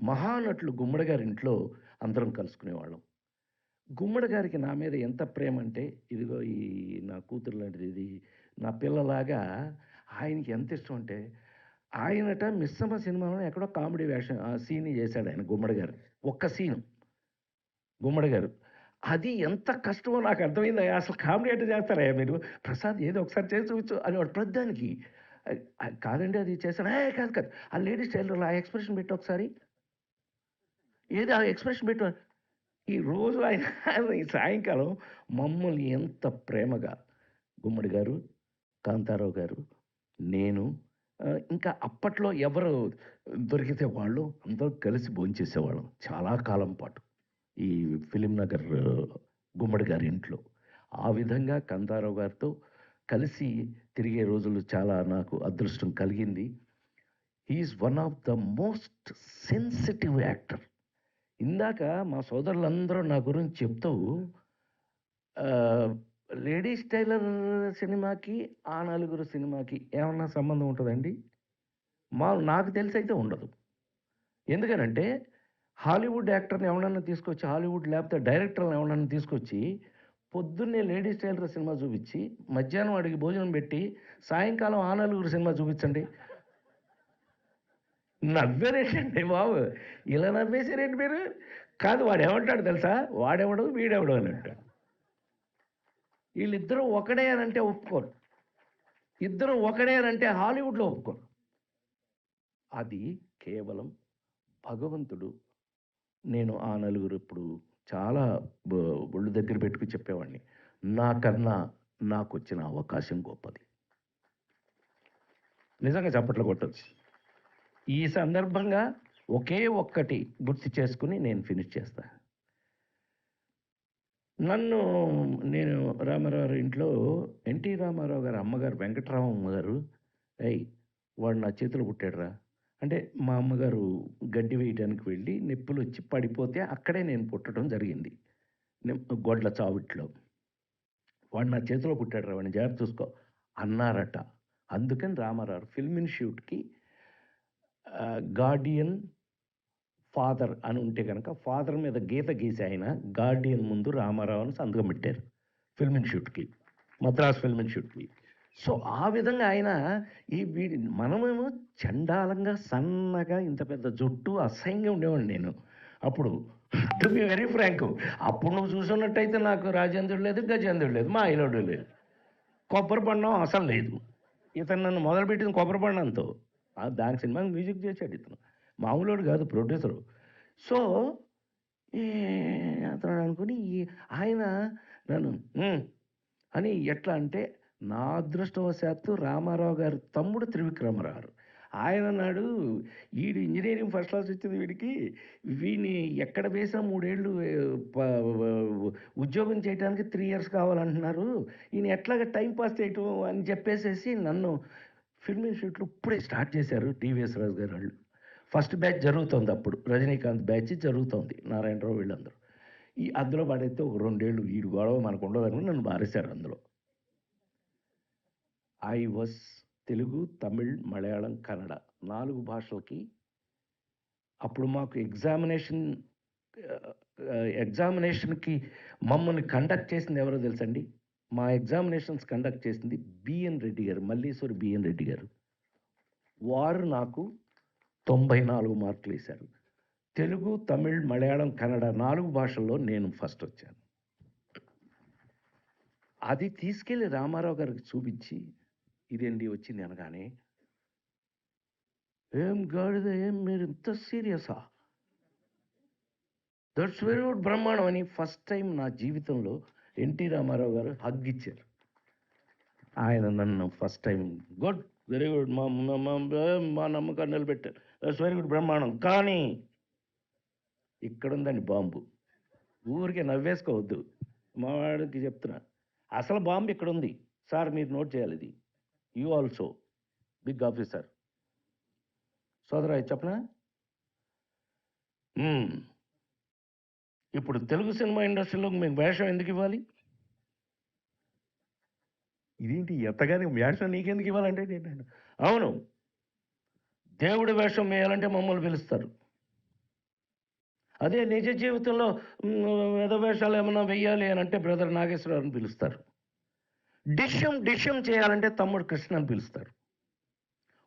మహానటులు గుమ్మడి గారి ఇంట్లో అందరం కలుసుకునేవాళ్ళం. గుమ్మడి గారికి నా మీద ఎంత ప్రేమంటే, ఇదిగో ఈ నా కూతురు లాంటిది ఇది, నా పిల్లలాగా ఆయనకి ఎంత ఇష్టం అంటే, ఆయనట 'మిస్సమ్మ' సినిమాలో ఎక్కడో కామెడీ వేషం సీన్ చేశాడు ఆయన గుమ్మడి గారు. ఒక్క సీను గుమ్మడి గారు. అది ఎంత కష్టమో నాకు అర్థమైందయ్యా! అసలు కామెడీ ఎట్టా చేస్తారయ్యా మీరు? ప్రసాద్ ఏదో ఒకసారి చేసి చూపించు అనేవాడు ప్రతిదానికి. కాదండి అది చేశాను. ఏయ్! కాదు కాదు. ఆ లేడీస్ టైలర్‌లో ఆ ఎక్స్‌ప్రెషన్ పెట్టు ఒకసారి. ఏది ఆ ఎక్స్‌ప్రెషన్ పెట్టు. ఈ రోజు ఆయన ఈ సాయంకాలం మమ్మల్ని ఎంత ప్రేమగా గుమ్మడి గారు, కాంతారావు గారు, నేను ఇంకా అప్పట్లో ఎవరు దొరికితే వాళ్ళు అందరూ కలిసి భోంచేసేవాళ్ళం. చాలా కాలం పాటు. ఈ ఫిల్మ్ నగర్ గుమ్మడి గారి ఇంట్లో. ఆ విధంగా కాంతారావు గారితో కలిసి తిరిగే రోజులు చాలా నాకు అదృష్టం కలిగింది. He is one of the most sensitive actor. ఇందాక మా సోదరులందరూ నా గురించి చెప్తూ ఆహ్, 'లేడీస్ టైలర్' సినిమాకి, 'ఆ నలుగురు' సినిమాకి ఏమన్నా సంబంధం ఉంటదండి? నాకు తెలిసైతే ఉండదు. ఎందుకనంటే, హాలీవుడ్ యాక్టర్‌ని ఎవరినన్నా తీసుకొచ్చి, హాలీవుడ్ లేకపోతే డైరెక్టర్‌ని ఎవరినన్నా తీసుకొచ్చి, పొద్దున్నే 'లేడీస్ టైలర్' సినిమా చూపిచ్చి, మధ్యాహ్నం వాడికి భోజనం పెట్టి, సాయంకాలం 'ఆ నలుగురు' సినిమా చూపిచ్చండి. నవ్వారేంటండి బాబు! ఇలా నవ్వేసారేంటి మీరు? కాదు వాడేమంటాడో తెలుసా? వాడెవడు, వీడెవడు అని అంటాడు. ఈళ్ళిద్దరూ ఒకడే అనంటే ఒప్పుకోరు. ఇద్దరు ఒకడే అనంటే హాలీవుడ్‌లో ఒప్పుకోరు. అది కేవలం భగవంతుడు. నేను ఆ నలుగురు ఇప్పుడు చాలా బ ఒళ్ళు దగ్గర పెట్టుకొని చెప్పేవాడిని. నాకన్నా నాకొచ్చిన అవకాశం గొప్పది. నిజంగా చప్పట్లు కొట్టొచ్చు. ఈ సందర్భంగా ఒకే ఒక్కటి గుర్తు చేసుకొని నేను ఫినిష్ చేస్తా. నన్ను నేను రామారావు గారి ఇంట్లో ఎన్టీ రామారావు గారి అమ్మగారు వెంకటరామమ్మ గారు, "ఏయ్! వాడు నా చేతిలో పుట్టాడురా." అంటే మా అమ్మగారు గడ్డి వేయడానికి వెళ్ళి నొప్పులొచ్చి పడిపోతే అక్కడే నేను పుట్టడం జరిగింది. గొడ్ల చావిట్లో. "వాడు నా చేతిలో పుట్టాడురా వాడిని జాగ్రత్త చూసుకో" అన్నారట. అందుకని రామారావు ఫిల్మ్ ఇన్‌స్టిట్యూట్‌కి గార్డియన్ ఫాదర్ అని ఉంటే గనక ఫాదర్ మీద గీత గీసి ఆయన గార్డియన్ ముందు రామారావు అని సంతకం పెట్టారు. ఫిల్మ్ ఇన్‌స్టిట్యూట్‌కి. మద్రాస్ ఫిల్మ్ ఇన్‌స్టిట్యూట్‌కి. సో, ఆ విధంగా ఆయన మనమేమో చండాలంగా, సన్నగా, ఇంత పెద్ద జుట్టు అసహ్యంగా ఉండేవాడిని నేను. అప్పుడు టు బి వెరీ ఫ్రాంక్ అప్పుడు నువ్వు చూసున్నట్టయితే నాకు రాజేంద్రుడు లేదు, గజేంద్రుడు లేదు, మాయలోడు లేదు. కొబ్బరి బొండం అసలు లేదు. ఇతను నన్ను మొదలుపెట్టింది కొబ్బరి బొండంతో. దానికి సినిమాకి మ్యూజిక్ చేశాడు ఇతను. మామూలోడు కాదు ప్రొడ్యూసరు. సో, ఈ అతను అనుకుని ఆయన నన్ను అని ఎట్లా అంటే, నా అదృష్టవశాత్తు రామారావు గారి తమ్ముడు త్రివిక్రమరావు గారు. ఆయన అన్నాడు, "ఈడు ఇంజినీరింగ్ ఫస్ట్ క్లాస్ వచ్చింది వీడికి. వీడిని ఎక్కడ వేసినా 3 ఏళ్ళు ప ఉద్యోగం చేయటానికి 3 ఇయర్స్ కావాలంటున్నారు. ఈయన ఎట్లాగా టైమ్ పాస్ చేయటం" అని చెప్పేసేసి నన్ను ఫిల్మ్ ఇన్‌స్టిట్యూట్‌లో ఇప్పుడే స్టార్ట్ చేశారు టీవీఎస్ రాజు గారు ఆళ్ళు. ఫస్ట్ బ్యాచ్ జరుగుతోంది అప్పుడు. రజనీకాంత్ బ్యాచ్ జరుగుతోంది. నారాయణరావు వీళ్ళందరూ. అందులో పడైతే ఒక 2 ఏళ్ళు ఈడు గొడవ మనకుండదని నన్ను మారేశారు అందులో. ఐ వాస్ తెలుగు, తమిళ్, మలయాళం, కన్నడ 4 భాషలకి అప్పుడు మాకు ఎగ్జామినేషన్‌కి మమ్మల్ని కండక్ట్ చేసింది ఎవరో తెలుసండి? మా ఎగ్జామినేషన్స్ కండక్ట్ చేసింది బిఎన్ రెడ్డి గారు. మల్లీశ్వరి బిఎన్ రెడ్డి గారు. వారు నాకు 94 మార్కులేశారు. తెలుగు, తమిళ్, మలయాళం, కన్నడ 4 భాషల్లో నేను ఫస్టొచ్చాను. అది తీసుకెళ్ళి రామారావు గారికి చూపించి, ఇదేండి వచ్చింది అనగానే, "ఏం గాడిద ఏం మీరింత సీరియసా? దట్స్ వెరీ గుడ్ బ్రహ్మాండం" అని ఫస్ట్ టైమ్ నా జీవితంలో ఎన్టీ రామారావు గారు హగ్ ఇచ్చారు. ఆయన నన్ను first time good, very good మా నమ్మకాన్ని నిలబెట్టారు. దట్స్ వెరీ గుడ్ బ్రహ్మాండం. కానీ ఇక్కడుందండి బాంబు. ఊరికే నవ్వేసుకోవద్దు. మా వాడికి చెప్తున్నా. అసలు బాంబు ఇక్కడుంది. సార్ మీరు నోట్ చేయాలి ఇది. You also big officer. సోదరా ఇది చెప్పనా? హ్మ్. ఇప్పుడు తెలుగు సినిమా ఇండస్ట్రీలో మీకు వేషం ఎందుకివ్వాలి? ఇదేంటి ఎత్తగానే వేషం నీకెందుకు ఇవ్వాలంటే నేను అవును. దేవుడి వేషం వేయాలంటే మమ్మల్ని పిలుస్తారు. అదే నిజ జీవితంలో వేషాలు ఏమన్నా వెయ్యాలి అని అంటే బ్రదర్ నాగేశ్వరరావు అని పిలుస్తారు. డిష్యం చేయాలంటే తమ్ముడు కృష్ణ అని పిలుస్తారు.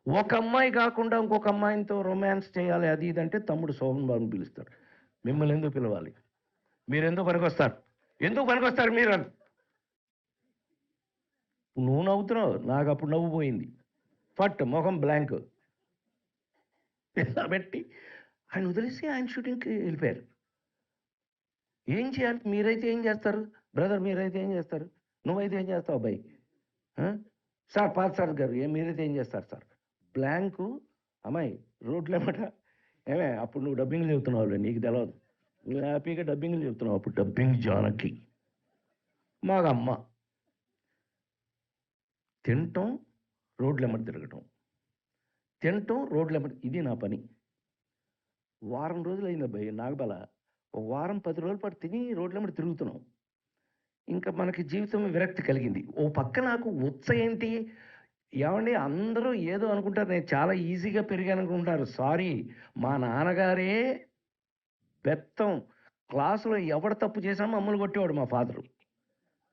ఒక అమ్మాయి కాకుండా ఇంకొక అమ్మాయితో రొమాన్స్ చేయాలి అది ఇది అంటే తమ్ముడు శోభన్ బాబుని పిలుస్తారు. మిమ్మల్ని ఎందుకు పిలవాలి? మీరెందుకు పనికొస్తారు? ఎందుకు పనికొస్తారు మీరు అని? నువ్వు నవ్వుతున్నావు, నాకు అప్పుడు నవ్వు పోయింది. ఫట్ మొహం బ్లాంక్ పెట్టి ఆయన వదిలేసి ఆయన షూటింగ్కి వెళ్ళిపోయారు. ఏం చేయాలి? మీరైతే ఏం చేస్తారు బ్రదర్? మీరైతే ఏం చేస్తారు? నువ్వైతే ఏం చేస్తావు అబ్బాయి? సార్ పాత గారు మీరైతే ఏం చేస్తారు సార్? బ్లాంకు. అమ్మాయి రోడ్లు ఏమట ఏమే అప్పుడు నువ్వు డబ్బింగ్లు చెబుతున్నావు, నీకు తెలియదు. నువ్వు హ్యాపీగా డబ్బింగ్లు చెబుతున్నావు. అప్పుడు డబ్బింగ్ జానకి మాగమ్మ తినటం, రోడ్లెమ్మట తిరగటం, తినటం రోడ్లెమ్మట, ఇది నా పని. వారం రోజులు అయింది అబ్బాయి నాగబల. ఒక వారం 10 రోజుల పాటు తిని రోడ్లెమ్మట తిరుగుతున్నాం. ఇంకా మనకి జీవితం విరక్తి కలిగింది. ఓ పక్క నాకు ఏంటి ఏమండి, అందరూ ఏదో అనుకుంటారు, నేను చాలా ఈజీగా పెరిగాను అనుకుంటారు. సారీ, మా నాన్నగారే బెత్తం క్లాసులో ఎవడు తప్పు చేసినా మమ్మల్ని కొట్టేవాడు మా ఫాదరు.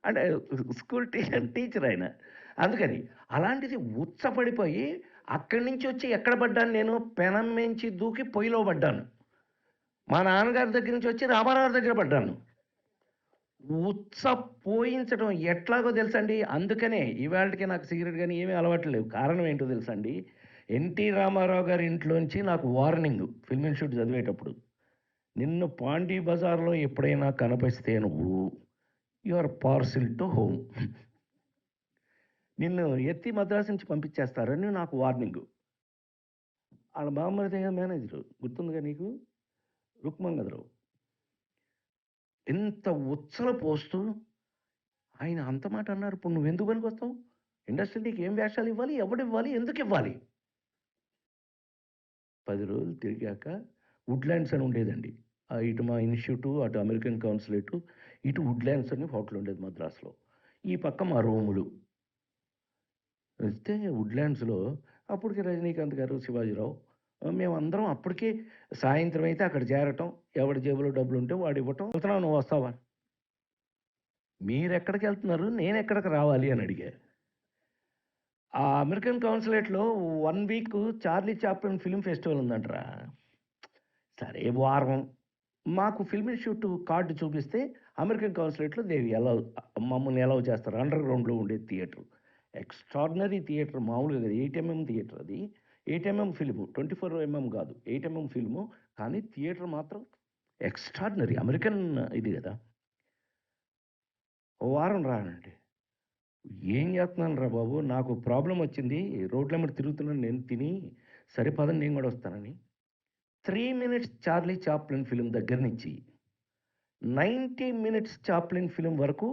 అంటే స్కూల్ టీచర్ ఆయన. అందుకని అలాంటిది ఉచ్చపడిపోయి అక్కడి నుంచి వచ్చి ఎక్కడ పడ్డాను నేను? పెనం మించి దూకి పొయ్యిలో పడ్డాను. మా నాన్నగారి దగ్గర నుంచి వచ్చి రామారావు దగ్గర పడ్డాను. పోయించడం ఎట్లాగో తెలుసండి. అందుకనే ఇవాళకి నాకు సిగరెట్ కానీ ఏమీ అలవాట్లు లేవు. కారణం ఏంటో తెలుసండి? ఎన్టీ రామారావు గారి ఇంట్లోంచి నాకు వార్నింగ్ ఫిల్మ్ ఇన్స్టిట్యూట్ చదివేటప్పుడు, నిన్ను పాండీ బజార్లో ఎప్పుడైనా కనిపిస్తే నువ్వు యువర్ పార్సిల్ టు హోమ్, నిన్ను ఎత్తి మద్రాసు నుంచి పంపించేస్తారని నాకు వార్నింగ్. వాళ్ళ బామ్మర్ది మేనేజరు గుర్తుందిగా నీకు, రుక్మంగదరావు. ఎంత ఉచ్చలు పోస్తూ ఆయన అంత మాట అన్నారు. ఇప్పుడు నువ్వు ఎందుకు పనికి వస్తావు? ఇండస్ట్రీ నీకు ఏం వేషాలు ఇవ్వాలి, ఎవడు ఇవ్వాలి, ఎందుకు ఇవ్వాలి? 10 రోజులు తిరిగాక వుడ్లాండ్స్ అని ఉండేదండి. ఇటు మా ఇన్స్టిట్యూటు, అటు అమెరికన్ కౌన్సిలేటు, ఇటు వుడ్లాండ్స్ అని హోటల్ ఉండేది మద్రాసులో. ఈ పక్క మా రూములు వస్తే వుడ్లాండ్స్లో అప్పటికి రజనీకాంత్ గారు, శివాజీరావు, మేమందరం అప్పటికే సాయంత్రం అయితే అక్కడ చేరటం, ఎవడి జేబులో డబ్బులు ఉంటే వాడు ఇవ్వటం. వెళ్తున్నావు, నువ్వు వస్తావా? మీరు ఎక్కడికి వెళ్తున్నారు, నేను ఎక్కడికి రావాలి అని అడిగా. ఆ అమెరికన్ కౌన్సిలేట్లో 1 week Charlie Chaplin film festival ఉందంటరా. సరే వారం మాకు ఫిల్మ్ ఇన్స్టిట్యూట్ కార్డు చూపిస్తే అమెరికన్ కౌన్సిలేట్లో ఎలా మమ్మల్ని ఎలా చేస్తారు. అండర్ గ్రౌండ్లో ఉండే థియేటర్, ఎక్స్ట్రాడినరీ థియేటర్, మామూలుగా కదా, 8mm థియేటర్. అది 8mm ఫిల్ము, 24mm కాదు, 8mm ఫిల్ము. కానీ థియేటర్ మాత్రం ఎక్స్ట్రాడినరీ, అమెరికన్ ఇది కదా. ఓ వారం రానండి. ఏం చేస్తున్నాను రా బాబు, నాకు ప్రాబ్లం వచ్చింది, రోడ్ల మీద తిరుగుతున్నాను నేను తిని, సరే పదని నేను కూడా వస్తానని 3 minutes చార్లీ చాప్లిన్ ఫిలిం దగ్గర నుంచి 90 minutes చాప్లిన్ ఫిలిం వరకు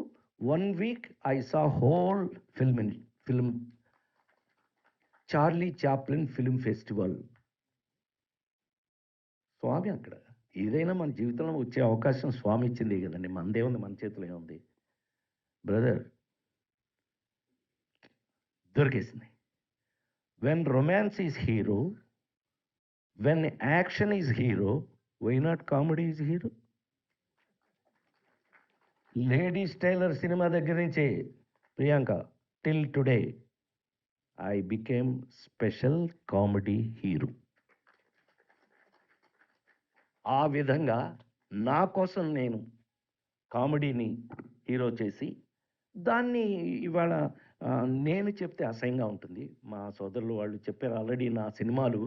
1 week I saw whole film Charlie Chaplin film festival. స్వామి అక్కడ ఏదైనా మన జీవితంలో వచ్చే అవకాశం స్వామి ఇచ్చింది కదండి. మనదే ఉంది, మన చేతిలో ఏముంది బ్రదర్? దొరికేసింది. When romance is hero, when action is hero, why not comedy is hero? Ladies tailor cinema దగ్గర నుంచి Priyanka till today I became special comedy hero. ఆ విధంగా నా కోసం నేను కామెడీని హీరో చేసి దాన్ని ఇవాళ నేను చెప్తే అసహ్యంగా ఉంటుంది. మా సోదరులు వాళ్ళు చెప్పారు ఆల్రెడీ. నా సినిమాలు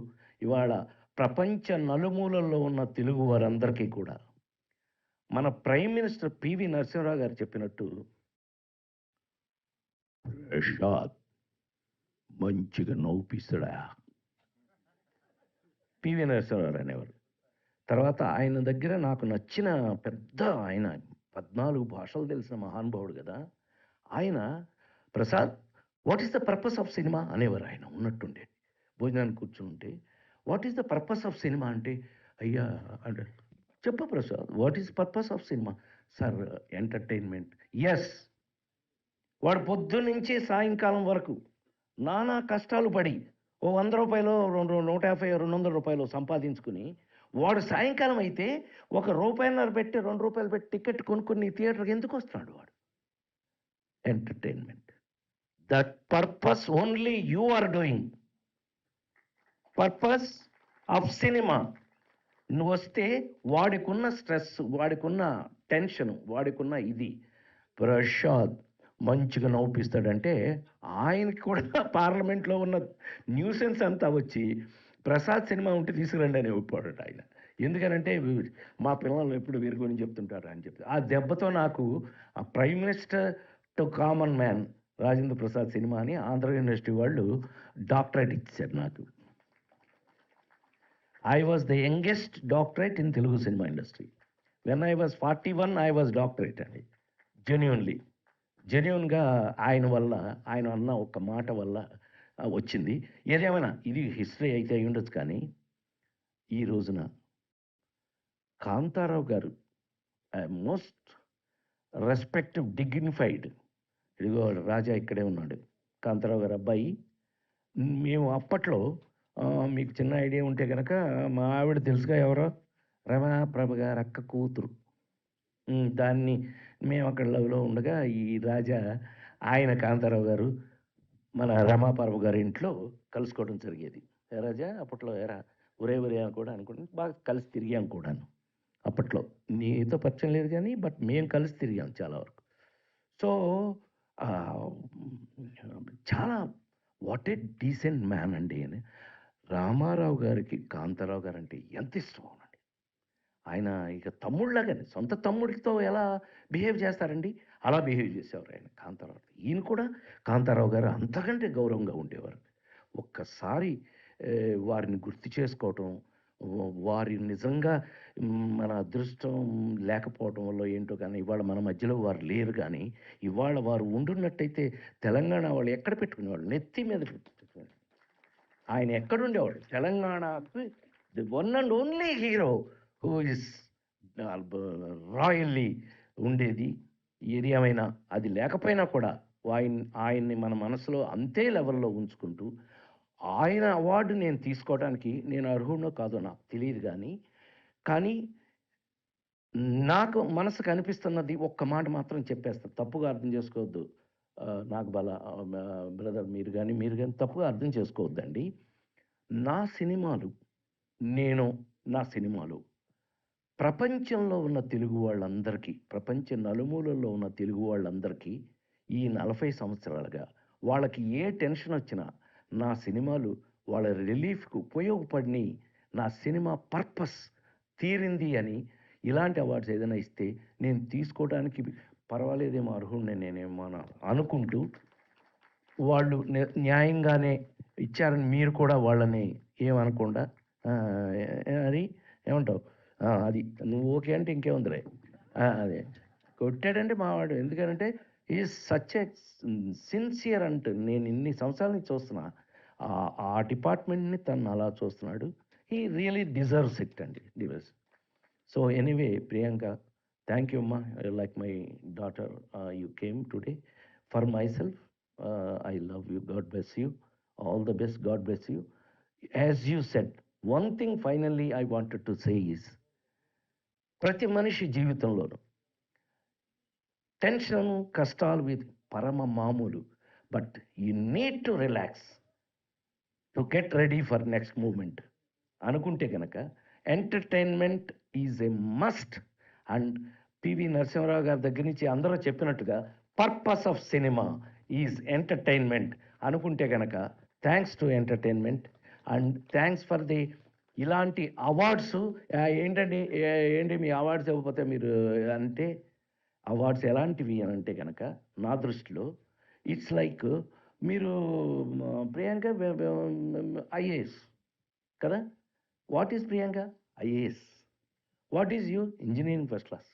ఇవాళ ప్రపంచ నలుమూలల్లో ఉన్న తెలుగు వారందరికీ కూడా మన ప్రైమ్ మినిస్టర్ పివి నరసింహరావు గారు చెప్పినట్టు, ప్రసాద్ మంచిగా నవ్వుపిస్తాడా, పివి నరసింహరావు అనేవారు. తర్వాత ఆయన దగ్గర నాకు నచ్చిన పెద్ద ఆయన, 14 భాషలు తెలిసిన మహానుభావుడు కదా ఆయన. Prasad, what is the purpose of cinema అనేవారు ఆయన ఉన్నట్టుండే. భోజనానికి కూర్చుంటే what is the purpose of cinema అంటే, అయ్యా అంటే, చెప్పు Prasad, what is purpose of cinema? Sir entertainment. Yes, వాడు పొద్దున్న నుంచి సాయంకాలం వరకు నానా కష్టాలు పడి ఓ 100 రూపాయలు, 150, 200 రూపాయలు సంపాదించుకుని వాడు సాయంకాలం అయితే రూ. 1.5 పెట్టి, రూ. 2 పెట్టి టికెట్ కొనుక్కొని థియేటర్‌కి ఎందుకు వస్తున్నాడు వాడు? Entertainment. That purpose only you are doing. Purpose of cinema. నువ్వొస్తే వాడికున్న స్ట్రెస్, వాడికున్న టెన్షను, వాడికున్న ఇది ప్రసాద్ మంచిగా నవ్విస్తాడంటే ఆయనకి కూడా పార్లమెంట్లో ఉన్న న్యూసెన్స్ అంతా వచ్చి ప్రసాద్ సినిమా ఉంటే తీసుకురండి అని ఒప్పుకోడట ఆయన. ఎందుకనంటే మా పిల్లలు ఎప్పుడు వీరి గురించి చెప్తుంటారు అని చెప్పి. ఆ దెబ్బతో నాకు ఆ prime minister to common man Rajendra Prasad cinema అని ఆంధ్ర యూనివర్సిటీ వాళ్ళు డాక్టరేట్ ఇచ్చారు నాకు. I was the youngest doctorate in Telugu cinema industry. When I was 41, I was doctorate అండి. జెన్యూన్గా ఆయన వల్ల, ఆయన అన్న ఒక మాట వల్ల వచ్చింది. ఏదేమైనా ఇది హిస్టరీ అయితే అయి ఉండొచ్చు, కానీ ఈ రోజున కాంతారావు గారు మోస్ట్ రెస్పెక్టివ్, డిగ్నిఫైడ్, ఇదిగో రాజా ఇక్కడే ఉన్నాడు, కాంతారావు గారు అబ్బాయి. మేము అప్పట్లో మీకు చిన్న ఐడియా ఉంటే కనుక మా ఆవిడ తెలుసుగా ఎవరో, రమాప్రభ గారు అక్క కూతురు. దాన్ని మేము అక్కడ లవ్లో ఉండగా ఈ రాజా ఆయన కాంతారావు గారు మన రమాప్రభ గారి ఇంట్లో కలుసుకోవడం జరిగేది. ఏ రాజా అప్పట్లో ఎరా ఒరే అని కూడా అనుకుంటే బాగా కలిసి తిరిగాం కూడాను. అప్పట్లో నీతో పరిచయం లేదు కానీ బట్ మేము కలిసి తిరిగాం చాలా వరకు. సో చాలా వాట్ ఏ డీసెంట్ మ్యాన్ అండి. రామారావు గారికి కాంతారావు గారు అంటే ఎంత ఇష్టం అండి. ఆయన ఇక తమ్ముళ్ళగానే, సొంత తమ్ముడితో ఎలా బిహేవ్ చేస్తారండి అలా బిహేవ్ చేసేవారు ఆయన కాంతారావు. ఈయన కూడా కాంతారావు గారు అంతకంటే గౌరవంగా ఉండేవారు. ఒక్కసారి వారిని గుర్తు చేసుకోవటం, వారి నిజంగా మన అదృష్టం లేకపోవటం వల్ల ఏంటో కానీ ఇవాళ మన మధ్యలో వారు లేరు. కానీ ఇవాళ వారు ఉండున్నట్టయితే తెలంగాణ వాళ్ళు ఎక్కడ పెట్టుకునేవాళ్ళు? నెత్తి మీద పెట్టుకునేవాళ్ళు. ఆయన ఎక్కడుండేవాడు? తెలంగాణకి the one and only hero who is royally ఉండేది. ఏది ఏమైనా అది లేకపోయినా కూడా ఆయన్ని మన మనసులో అంతే లెవెల్లో ఉంచుకుంటూ, ఆయన అవార్డు నేను తీసుకోవడానికి నేను అర్హుడో కాదో నాకు తెలియదు, కానీ నాకు మనసుకు అనిపిస్తున్నది ఒక్క మాట మాత్రం చెప్పేస్తాను, తప్పుగా అర్థం చేసుకోవద్దు. నాకు బ్రదర్ మీరు కానీ తప్పుగా అర్థం చేసుకోవద్దండి. నా సినిమాలు ప్రపంచంలో ఉన్న తెలుగు వాళ్ళందరికీ, ప్రపంచ నలుమూలల్లో ఉన్న తెలుగు వాళ్ళందరికీ ఈ 40 సంవత్సరాలుగా వాళ్ళకి ఏ టెన్షన్ వచ్చినా నా సినిమాలు వాళ్ళ రిలీఫ్కు ఉపయోగపడినాయి, నా సినిమా పర్పస్ తీరింది అని ఇలాంటి అవార్డ్స్ ఏదైనా ఇస్తే నేను తీసుకోవడానికి పర్వాలేదేమో, అర్హుడిని నేనేమో అనుకుంటూ, వాళ్ళు న్యాయంగానే ఇచ్చారని మీరు కూడా వాళ్ళని ఏమనకుండా అది ఏమంటావు అది నువ్వు ఓకే అంటే ఇంకేముందిలే. అదే కొట్టాడంటే మావాడు. ఎందుకంటే ఈజ్ సచ్ ఎ సిన్సియర్ అంటే నేను ఇన్ని సంవత్సరాల నుంచి చూస్తున్నా ఆ డిపార్ట్మెంట్ని తను అలా చూస్తున్నాడు. హీ రియలీ డిజర్వ్స్ ఇట్ అండి. So anyway Priyanka, thank you అమ్మా. Like my daughter you came today. For myself I love you. God bless you. All the best. God bless you. As you said, one thing finally I wanted to say is, ప్రతి మనిషి జీవితంలోనూ tension, కష్టాలు ఇది పరమ మామూలు. But you need to relax to get ready for next moment అనుకుంటే కనుక entertainment is a must. And PV Narasimha Rao గారి దగ్గర నుంచి అందరూ చెప్పినట్టుగా purpose of cinema is entertainment అనుకుంటే కనుక thanks to entertainment and thanks for the ఇలాంటి అవార్డ్స్. ఏంటి మీ అవార్డ్స్ ఇవ్వకపోతే మీరు అంటే, అవార్డ్స్ ఎలాంటివి అని అంటే కనుక నా దృష్టిలో ఇట్స్ లైక్ మీరు ప్రియాంక ఐఏఎస్ కదా. What is Priyanka? IAS. What is you? Engineering first class.